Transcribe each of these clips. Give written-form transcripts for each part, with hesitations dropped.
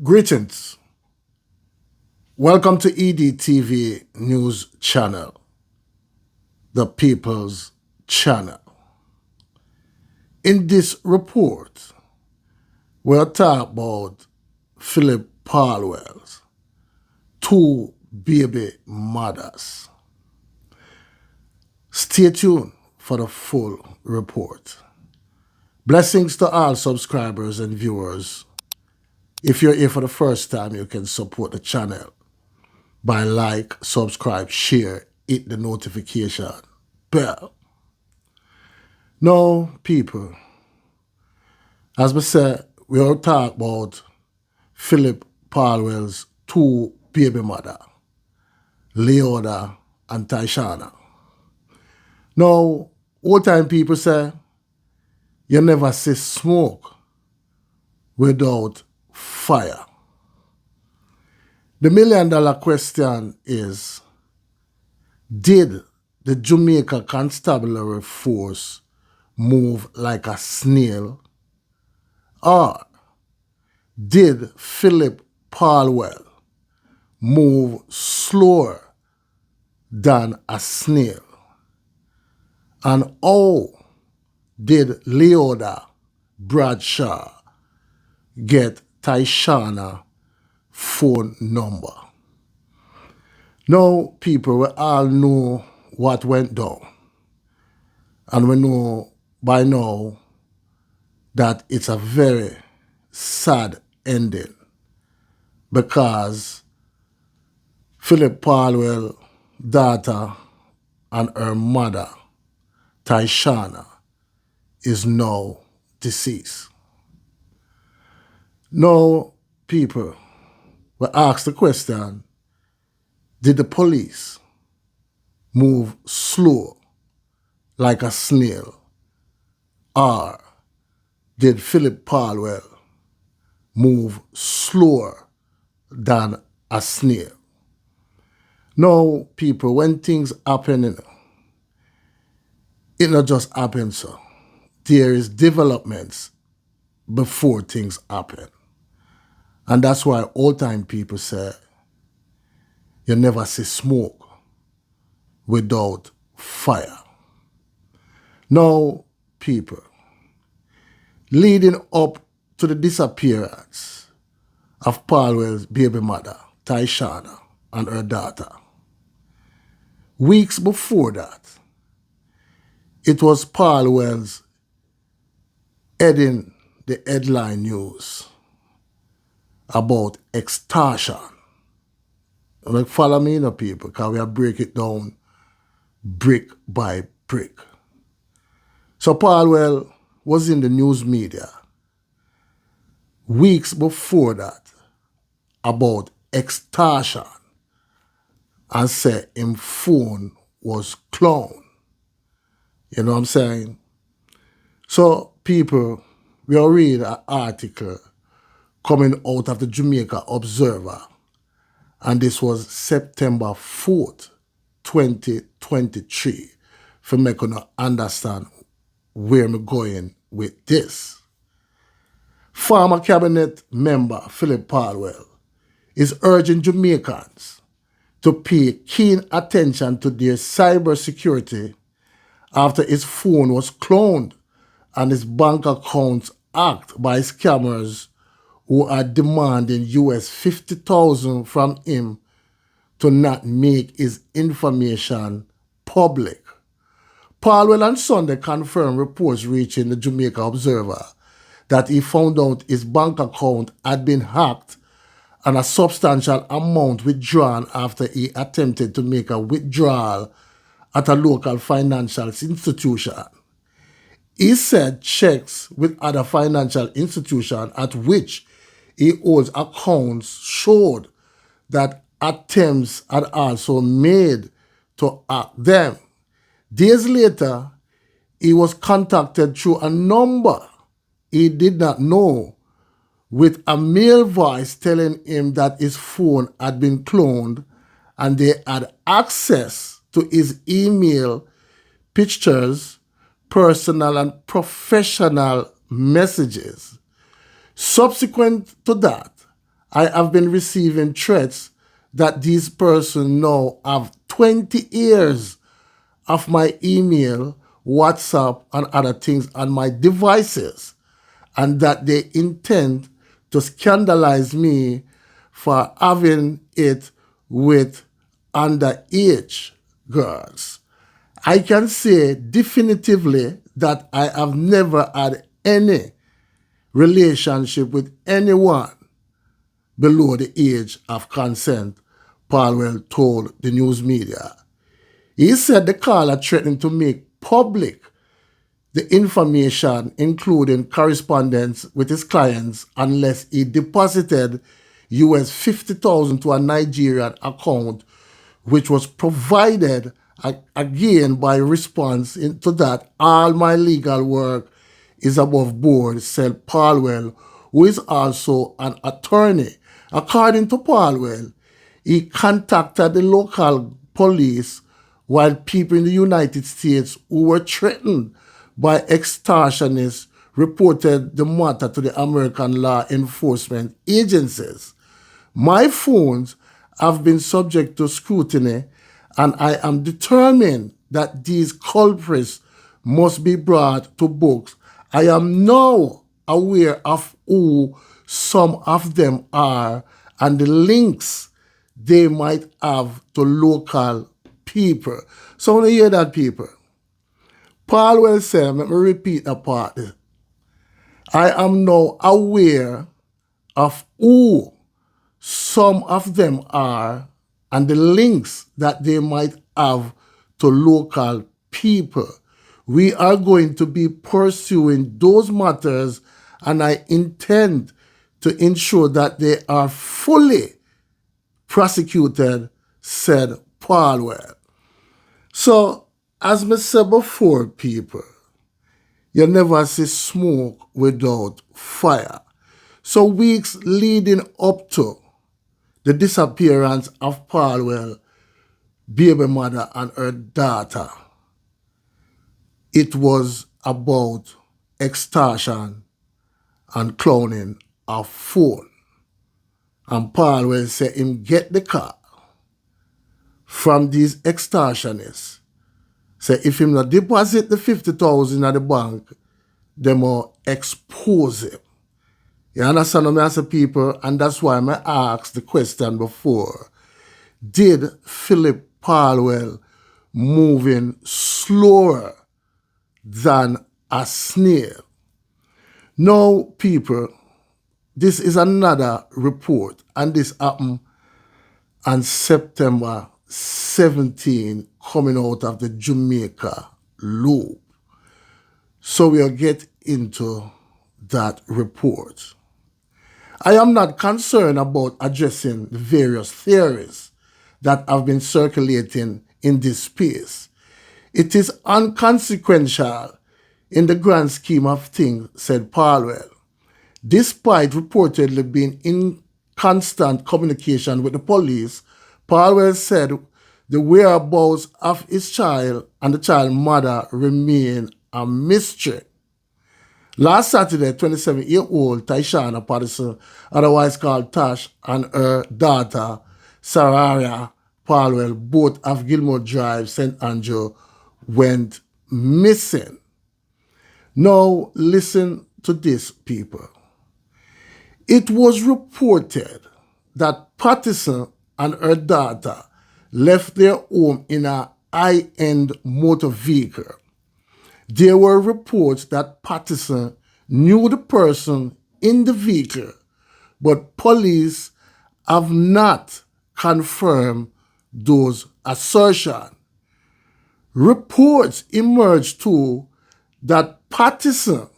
Greetings. Welcome to EDTV News Channel, the People's Channel. In this report, we'll talk about Philip Paulwell's two baby mothers. Stay tuned for the full report. Blessings to all subscribers and viewers. If you're here for the first time, you can support the channel by like, subscribe, share, hit the notification bell. Now, people, as we said, we all talk about Philip Paulwell's two baby mother, Leoda and Toshyna. Now, old time people say, you never see smoke without fire. The $1 million question is, did the Jamaica Constabulary Force move like a snail, or did Philip Paulwell move slower than a snail? And how did Leoda Bradshaw get Toshyna's phone number? Now, people, we all know what went down. And we know by now that it's a very sad ending, because Philip Paulwell's daughter and her mother, Toshyna, is now deceased. Now, people, we ask the question, did the police move slow like a snail, or did Philip Paulwell move slower than a snail? Now, people, when things happen, it not just happens, so there is developments before things happen. And that's why old-time people say, you never see smoke without fire. Now, people, leading up to the disappearance of Paulwell's baby mother, Toshyna, and her daughter, weeks before that, it was Paulwell's heading the headline news about extortion. Like, follow me, people, because we break it down brick by brick. So Paulwell was in the news media weeks before that about extortion and said his phone was cloned. You know what I'm saying? So, people, we'll read an article coming out of the Jamaica Observer, and this was September 4th, 2023, for make you understand where I'm going with this. Former cabinet member Philip Paulwell is urging Jamaicans to pay keen attention to their cybersecurity after his phone was cloned and his bank accounts hacked by scammers who are demanding US $50,000 from him to not make his information public. Paulwell on Sunday confirmed reports reaching the Jamaica Observer that he found out his bank account had been hacked and a substantial amount withdrawn after he attempted to make a withdrawal at a local financial institution. He said checks with other financial institutions at which he holds accounts showed that attempts had also made to hack them. Days later, he was contacted through a number he did not know, with a male voice telling him that his phone had been cloned and they had access to his email, pictures, personal and professional messages. Subsequent to that, I have been receiving threats that these persons now have 20 years of my email, WhatsApp, and other things on my devices, and that they intend to scandalize me for having it with underage girls. I can say definitively that I have never had any relationship with anyone below the age of consent, Paulwell told the news media. He said the caller threatened to make public the information, including correspondence with his clients, unless he deposited US $50,000 to a Nigerian account, which was provided again by response to that. All my legal work is above board, said Paulwell, who is also an attorney. According to Paulwell, he contacted the local police while people in the United States who were threatened by extortionists reported the matter to the American law enforcement agencies. My phones have been subject to scrutiny, and I am determined that these culprits must be brought to books. I am now aware of who some of them are and the links they might have to local people. So when you hear that, people, Paulwell said, let me repeat that part. I am now aware of who some of them are and the links that they might have to local people. We are going to be pursuing those matters, and I intend to ensure that they are fully prosecuted, said Paulwell. So, as I said before, people, you never see smoke without fire. So weeks leading up to the disappearance of Paulwell, baby mother and her daughter, it was about extortion and clowning of phone. And Paulwell said him get the car from these extortionists. Say if him not deposit the 50,000 at the bank, they will expose him. You understand what I say, people? And that's why I asked the question before. Did Philip Paulwell moving slower than a snail? Now, people, this is another report, and this happened on September 17, coming out of the Jamaica loop. So we'll get into that report. I am not concerned about addressing the various theories that have been circulating in this space. It is inconsequential in the grand scheme of things, said Paulwell. Despite reportedly being in constant communication with the police, Paulwell said the whereabouts of his child and the child's mother remain a mystery. Last Saturday, 27-year-old Toshyna Patterson, otherwise called Tosh, and her daughter, Sarayah Paulwell, both of Gilmore Drive, St. Andrew, went missing. Now, listen to this, people. It was reported that Patterson and her daughter left their home in a high-end motor vehicle. There were reports that Patterson knew the person in the vehicle, but police have not confirmed those assertions. Reports emerged too that Patterson,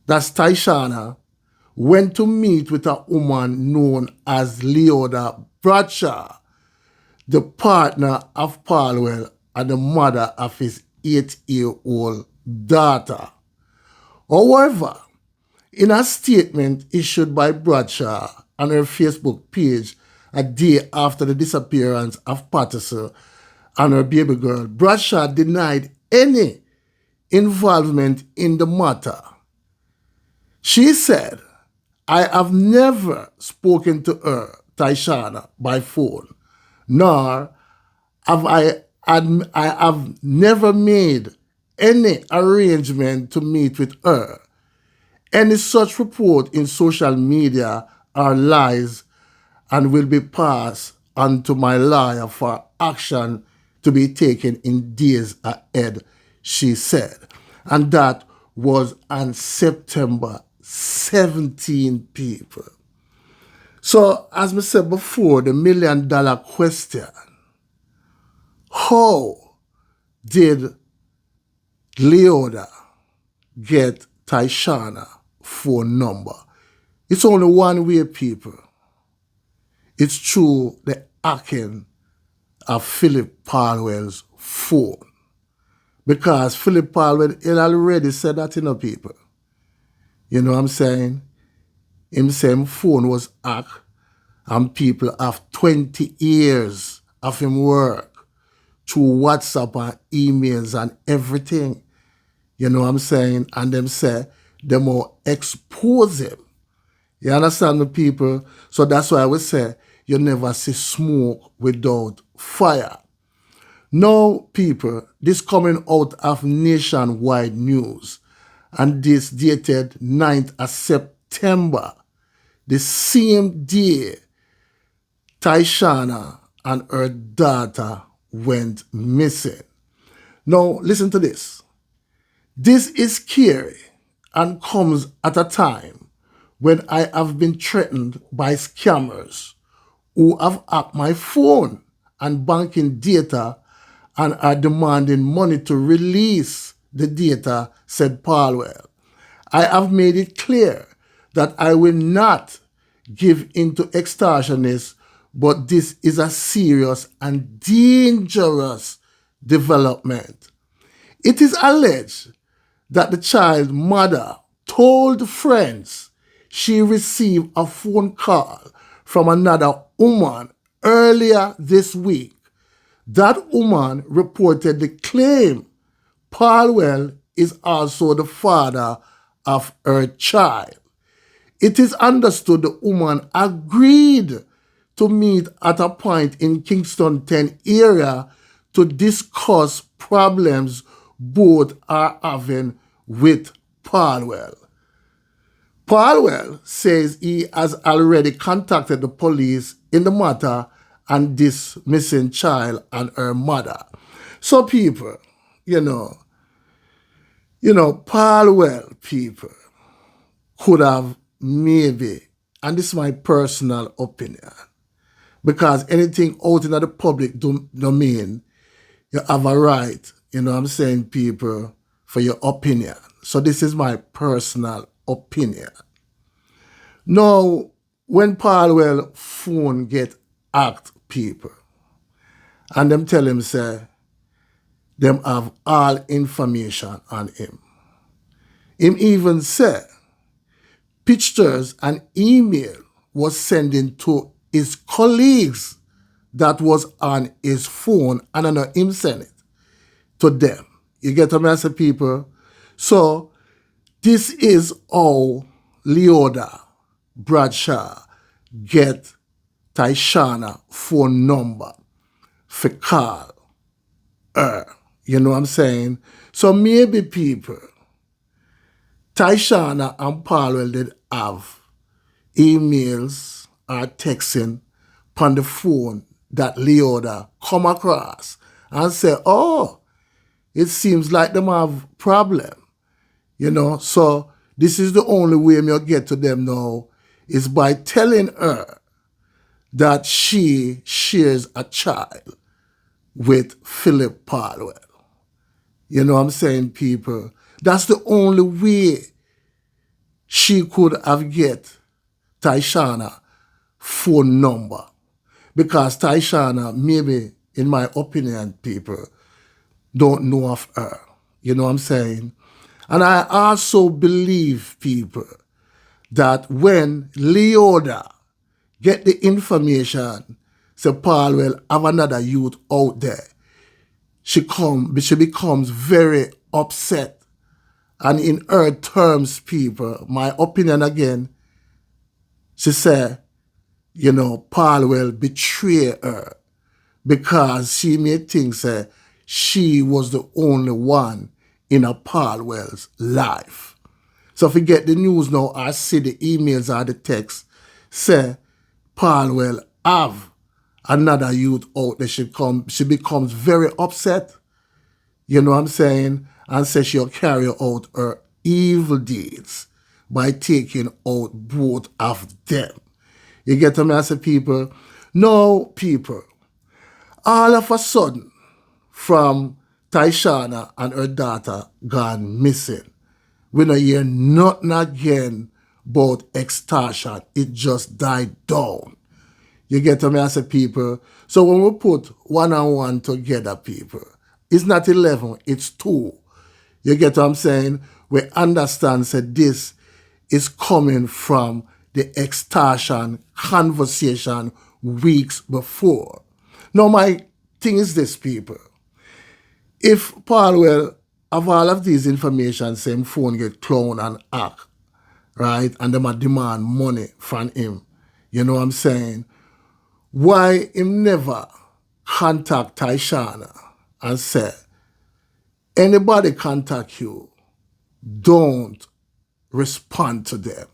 that's Toshyna, went to meet with a woman known as Leoda Bradshaw, the partner of Paulwell and the mother of his 8-year-old daughter. However, in a statement issued by Bradshaw on her Facebook page a day after the disappearance of Patterson and her baby girl, Bradshaw denied any involvement in the matter. She said, I have never spoken to her, Toshyna, by phone, nor I have never made any arrangement to meet with her. Any such report in social media are lies and will be passed on to my lawyer for action to be taken in days ahead, she said. And that was on September 17, people. So, as I said before, the $1 million question, how did Leota get Toshyna phone number? It's only one way, people. It's through the hacking of Philip Paulwell's phone. Because Philip Paulwell already said that, people. You know what I'm saying? Him saying phone was hacked and people have 20 years of him work through WhatsApp and emails and everything. You know what I'm saying? And them say they will expose him. You understand the people? So that's why I would say you never see smoke without fire. Now, people, this coming out of nationwide news, and this dated 9th of September, the same day Toshyna and her daughter went missing. Now, listen to this. This is scary and comes at a time when I have been threatened by scammers who have hacked my phone and banking data and are demanding money to release the data, said Paulwell. I have made it clear that I will not give in to extortionists, but this is a serious and dangerous development. It is alleged that the child's mother told friends she received a phone call from another woman earlier this week. That woman reportedly claimed Paulwell is also the father of her child. It is understood the woman agreed to meet at a point in Kingston 10 area to discuss problems both are having with Paulwell. Paulwell says he has already contacted the police in the matter and this missing child and her mother. So people, you know, Paulwell people could have maybe, and this is my personal opinion, because anything out in the public domain, you have a right, you know what I'm saying, people, for your opinion. So this is my personal opinion. Now, when Paulwell phone get hacked, people, and them tell him, say, them have all information on him. Him even say, pictures and email was sending to his colleagues that was on his phone, and I know him send it to them. You get what I say, people? So, this is how Leota Bradshaw get Toshyna phone number for call her. You know what I'm saying? So maybe people, Toshyna and Paulwell did have emails or texting on the phone that Leota come across and say, oh, it seems like them have problem. You know, so this is the only way me get to them now is by telling her that she shares a child with Philip Paulwell. You know what I'm saying, people? That's the only way she could have get Toshyna phone number. Because Toshyna, maybe, in my opinion, people, don't know of her. You know what I'm saying? And I also believe, people, that when Leota get the information, say Paulwell have another youth out there, she becomes very upset. And in her terms, people, my opinion again, She said, Paulwell betrayed her because she made think say she was the only one in a Paulwell's life. So if you get the news now, I see the emails or the text say Paulwell have another youth out there. She becomes very upset, you know what I'm saying, and says she'll carry out her evil deeds by taking out both of them. You get me? I say, people, no, people, all of a sudden, from Toshyna and her daughter gone missing, we don't hear nothing again about extortion. It just died down. You get me? I say, people, so when we put one and one together, people, it's not 11, it's 2. You get what I'm saying? We understand that this is coming from the extortion conversation weeks before. Now, my thing is this, people. If Paulwell, of all of these information, same phone get cloned and hacked, right, and them a demand money from him, you know what I'm saying? Why him never contact Toshyna and say, anybody contact you, don't respond to them.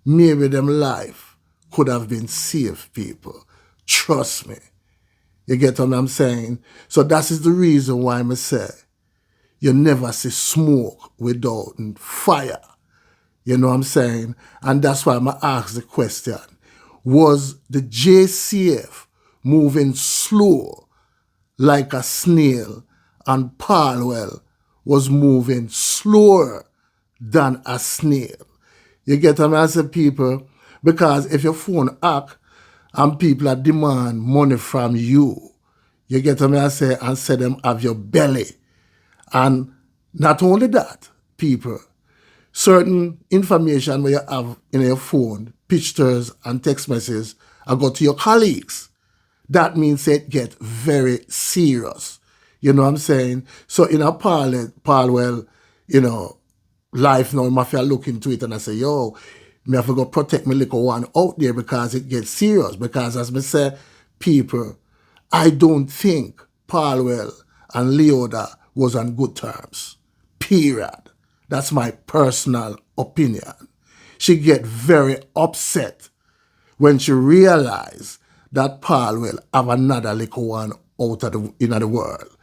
Maybe them life could have been saved, people. Trust me. You get what I'm saying? So that is the reason why I say you never see smoke without fire. You know what I'm saying? And that's why I ask the question. Was the JCF moving slow like a snail and Paulwell was moving slower than a snail? You get what I say, people? Because if your phone hack and people are demand money from you, you get what I say, and say them have your belly. And not only that, people, certain information where you have in your phone, pictures and text messages, are go to your colleagues. That means it get very serious. You know what I'm saying? So in a Paulwell, life now, I feel look into it and I say, yo, me have to go protect my little one out there because it gets serious. Because as me say, people, I don't think Paulwell and Leoda was on good terms. Period. That's my personal opinion. She get very upset when she realize that Paulwell have another little one out of the world.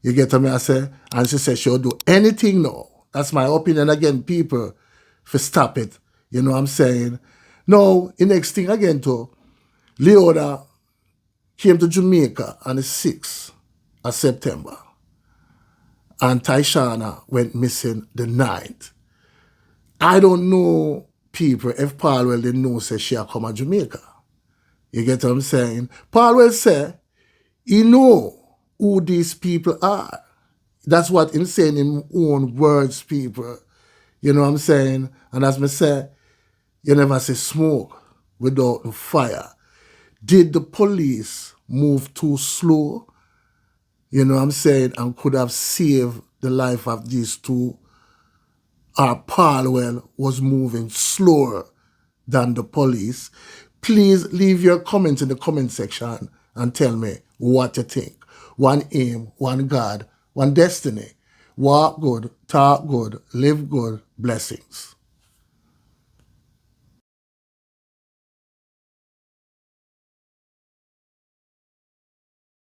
You get what I say? And she said she'll do anything now. That's my opinion again, people, for stop it. You know what I'm saying? Now, the next thing again too, Leoda came to Jamaica on the 6th of September. And Toshyna went missing the 9th. I don't know, people, if Paulwell didn't know say she'll come to Jamaica. You get what I'm saying? Paulwell said he know who these people are. That's what he's saying in own words, people. You know what I'm saying? And as me say, you never see smoke without fire. Did the police move too slow? You know what I'm saying? And could have saved the life of these two? Or Paulwell was moving slower than the police? Please leave your comments in the comment section and tell me what you think. One aim, one God, one destiny. Walk good, talk good, live good, blessings.